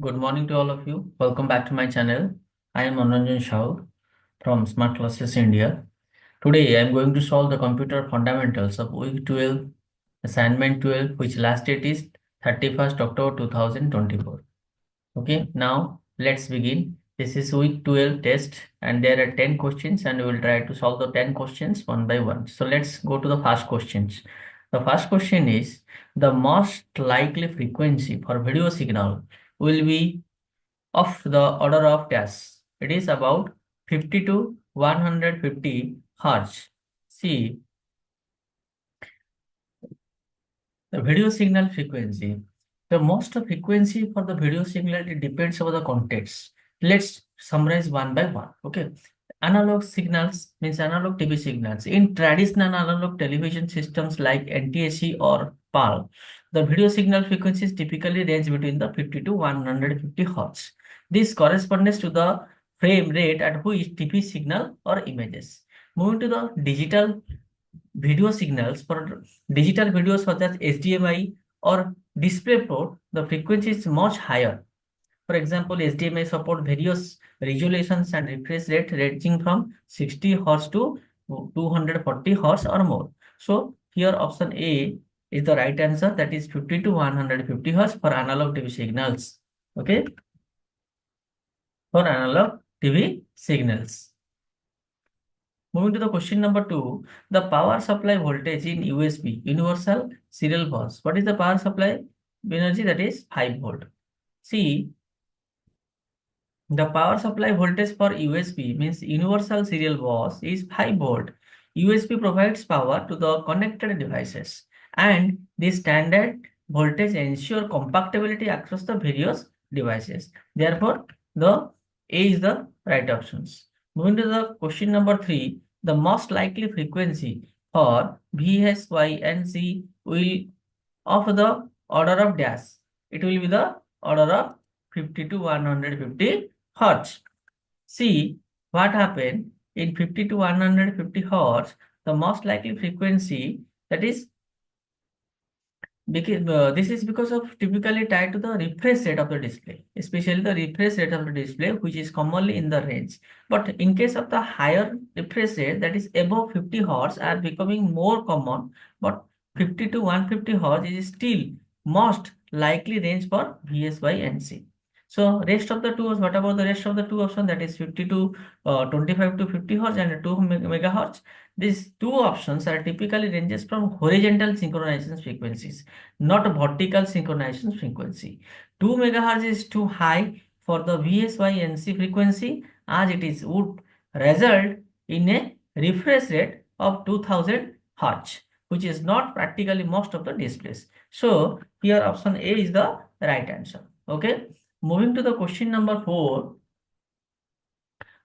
Good morning to all of you. Welcome back to my channel. I am Manoranjan from Smart Classes India. Today I am going to solve the computer fundamentals of week 12, assignment 12, which last date is 31st October 2024. Okay, now let's begin. This is week 12 test and there are 10 questions and we will try to solve the 10 questions one by one. So let's go to the first questions. The first question is the most likely frequency for video signal will be of the order of dash. It is about 50 to 150 hertz. See, the video signal frequency. The most frequency for the video signal it depends on the context. Let's summarize one by one. Okay. Analog signals means analog TV signals. In traditional analog television systems like NTSC or PAL, the video signal frequencies typically range between the 50 to 150 hertz. This corresponds to the frame rate at which TV signal or images. Moving to the digital video signals for digital videos such as HDMI or DisplayPort, the frequency is much higher. For example, HDMI support various resolutions and refresh rate ranging from 60 Hz to 240 Hz or more. So here option A is the right answer, that is 50 to 150 Hz for analog TV signals. Okay, for analog TV signals. Moving to the question number 2, the power supply voltage in USB, universal serial bus. What is the power supply energy? That is 5 volt. See, the power supply voltage for USB means universal serial bus is 5 volt. USB provides power to the connected devices and the standard voltage ensure compatibility across the various devices. Therefore, the A is the right options. Moving to the question number 3, the most likely frequency for VSYNC will of the order of dash. It will be the order of 50 to 150 hertz. See what happened in 50 to 150 hertz, the most likely frequency, that is because this is because of typically tied to the refresh rate of the display, especially the refresh rate of the display, which is commonly in the range. But in case of the higher refresh rate, that is above 50 hertz, are becoming more common. But 50 to 150 hertz is still most likely range for VSYNC. So rest of the two, what about the rest of the two options? That is 50 to 25 to 50 hertz and 2 megahertz. These two options are typically ranges from horizontal synchronization frequencies, not vertical synchronization frequency. 2 megahertz is too high for the VSYNC frequency as it is would result in a refresh rate of 2000 hertz, which is not practically most of the displays. So here option A is the right answer. Okay. Moving to the question number 4.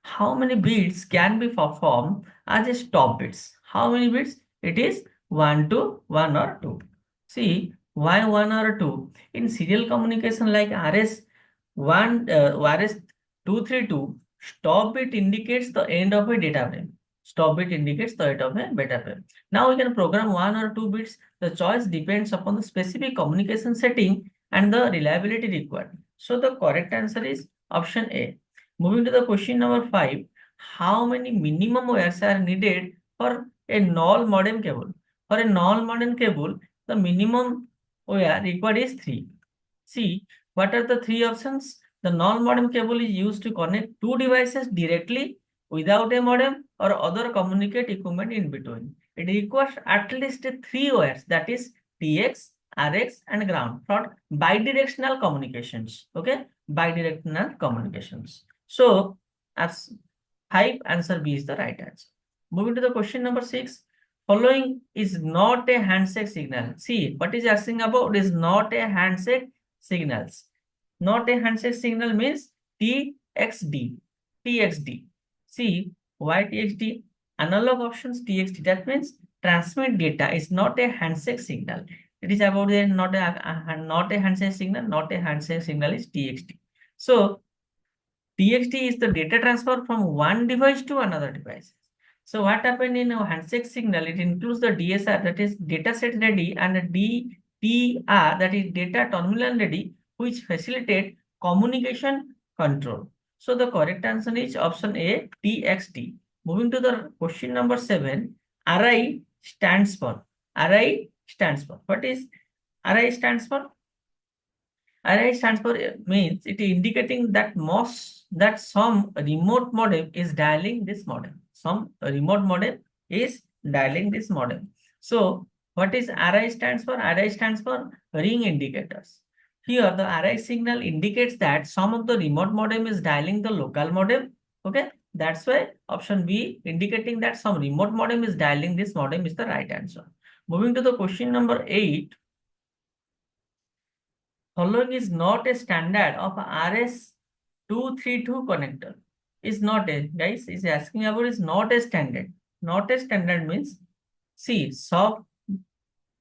How many bits can be performed as a stop bits? How many bits? It is 1 to 1 or 2. See, why 1 or 2? In serial communication like RS1, RS232, stop bit indicates the end of a data frame. Stop bit indicates the end of a data frame. Now we can program 1 or 2 bits. The choice depends upon the specific communication setting and the reliability required. So the correct answer is option A. Moving to the question number 5, how many minimum wires are needed for a null modem cable? For a null modem cable, the minimum wire required is 3. See, what are the 3 options? The null modem cable is used to connect two devices directly without a modem or other communicate equipment in between. It requires at least 3 wires, that is TX, RX and ground for bidirectional communications. Okay, bidirectional communications. So, as 5, answer B is the right answer. Moving to the question number 6. Following is not a handshake signal. See, what is asking about is not a handshake signals. Not a handshake signal means TXD. TXD. See, why TXD? Analog options TXD. That means transmit data is not a handshake signal. It is about a not a handshake signal. Not a handshake signal is TXD. So TXT is the data transfer from one device to another device. So what happened in a handshake signal? It includes the DSR, that is data set ready, and the DTR, that is data terminal ready, which facilitate communication control. So the correct answer is option A, TXT. Moving to the question number 7, RI stands for. RI stands for. What is RI stands for? RI stands for means it is indicating that some remote modem is dialing this modem. Some remote modem is dialing this modem. So what is RI stands for? RI stands for ring indicators. Here the RI signal indicates that some of the remote modem is dialing the local modem. Okay, that's why option B indicating that some remote modem is dialing this modem is the right answer. Moving to the question number 8. Following is not a standard of RS232 connector. Is not a, guys, is asking about is not a standard. Not a standard means, see, soft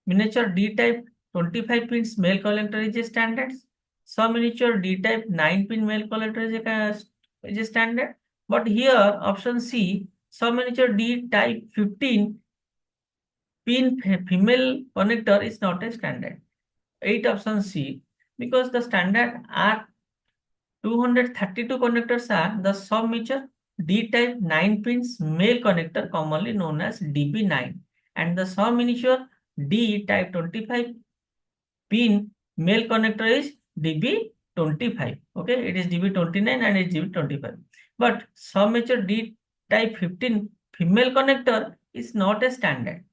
miniature D-type 25 pins male collector is a standard. Some miniature D-type 9-pin male collector is a standard. But here option C, some miniature D-type 15 pin female connector is not a standard. 8 option C, because the standard are 232 connectors are the sub-miniature D-type 9 pins male connector commonly known as DB9, and the sub-miniature D-type 25 pin male connector is DB25. Okay, it is DB29 and it is DB25. But sub-miniature D-type 15 female connector is not a standard.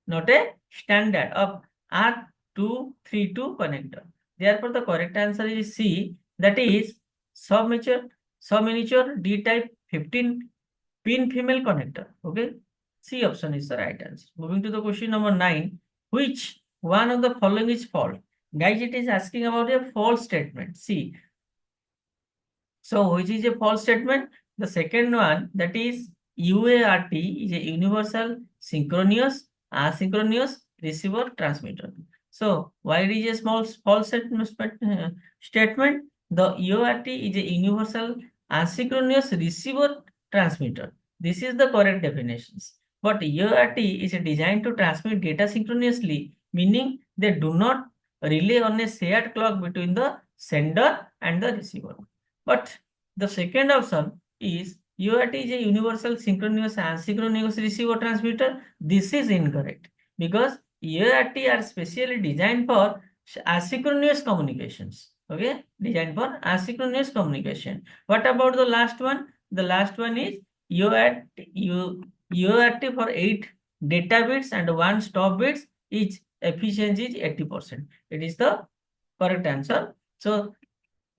Not a standard of R232 connector. Therefore, the correct answer is C, that is sub-miniature D-type 15 pin female connector. Okay, C option is the right answer. Moving to the question number 9, which one of the following is false? Guys, it is asking about a false statement. See, so which is a false statement? The second one, that is UART is a universal synchronous asynchronous receiver transmitter. So why it is a small false statement? The UART is a universal asynchronous receiver transmitter. This is the correct definitions. But UART is designed to transmit data synchronously, meaning they do not rely on a shared clock between the sender and the receiver. But the second option is UART is a universal synchronous asynchronous receiver transmitter. This is incorrect because UART are specially designed for asynchronous communications. Okay, designed for asynchronous communication. What about the last one? The last one is UART for 8 data bits and 1 stop bits. Its efficiency is 80%. It is the correct answer. So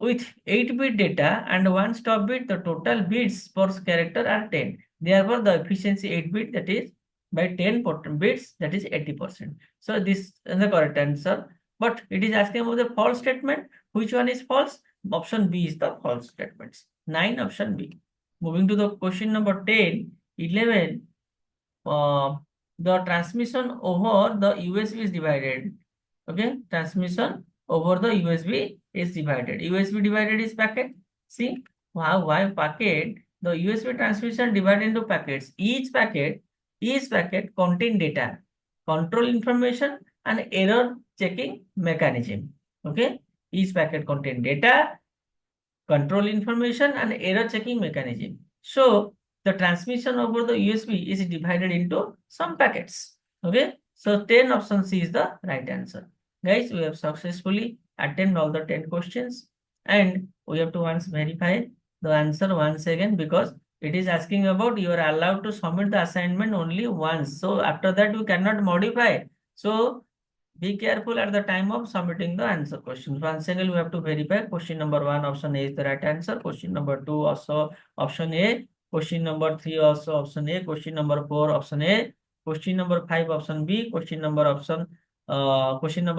with 8-bit data and 1 stop bit, the total bits per character are 10. Therefore, the efficiency 8-bit, that is by 10 bits, that is 80%. So this is the correct answer. But it is asking about the false statement. Which one is false? Option B is the false statements. 9 option B. Moving to the question number 10, 11. The transmission over the USB is divided. Okay, transmission over the USB is divided. USB divided is packet. See, why packet? The USB transmission divided into packets. Each packet contain data, control information, and error checking mechanism. Okay, each packet contain data, control information, and error checking mechanism. So the transmission over the USB is divided into some packets. Okay, so 10 option C is the right answer. Guys, we have successfully attended all the 10 questions, and we have to once verify the answer once again, because it is asking about you are allowed to submit the assignment only once. So after that you cannot modify. So be careful at the time of submitting the answer questions. Once again, we have to verify. Question number 1, option A is the right answer. Question number 2, also option A. Question number 3, also option A. Question number 4, option A. Question number 5, option B. Question number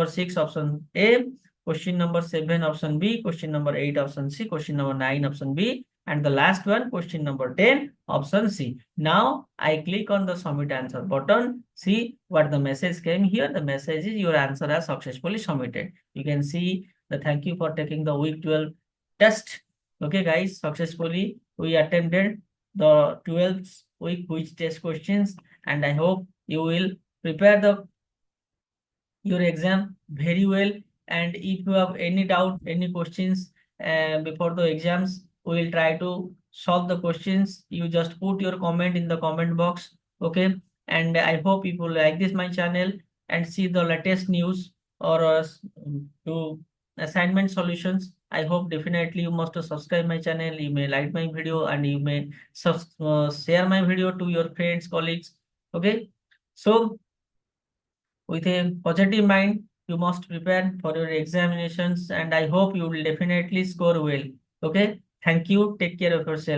6, option A. Question number 7, option B. Question number 8, option C. Question number 9, option B. And the last one, question number 10, option C. Now I click on the submit answer button. See what the message came here. The message is your answer has successfully submitted. You can see the thank you for taking the week 12 test. Okay, guys, successfully we attempted the 12th week quiz test questions, and I hope you will prepare your exam very well. And if you have any doubt, any questions, before the exams. We will try to solve the questions. You just put your comment in the comment box. Okay. And I hope people like this my channel and see the latest news or to assignment solutions. I hope definitely you must subscribe my channel. You may like my video and you may share my video to your friends, colleagues. Okay. So with a positive mind, you must prepare for your examinations and I hope you will definitely score well. Okay. Thank you. Take care of yourself.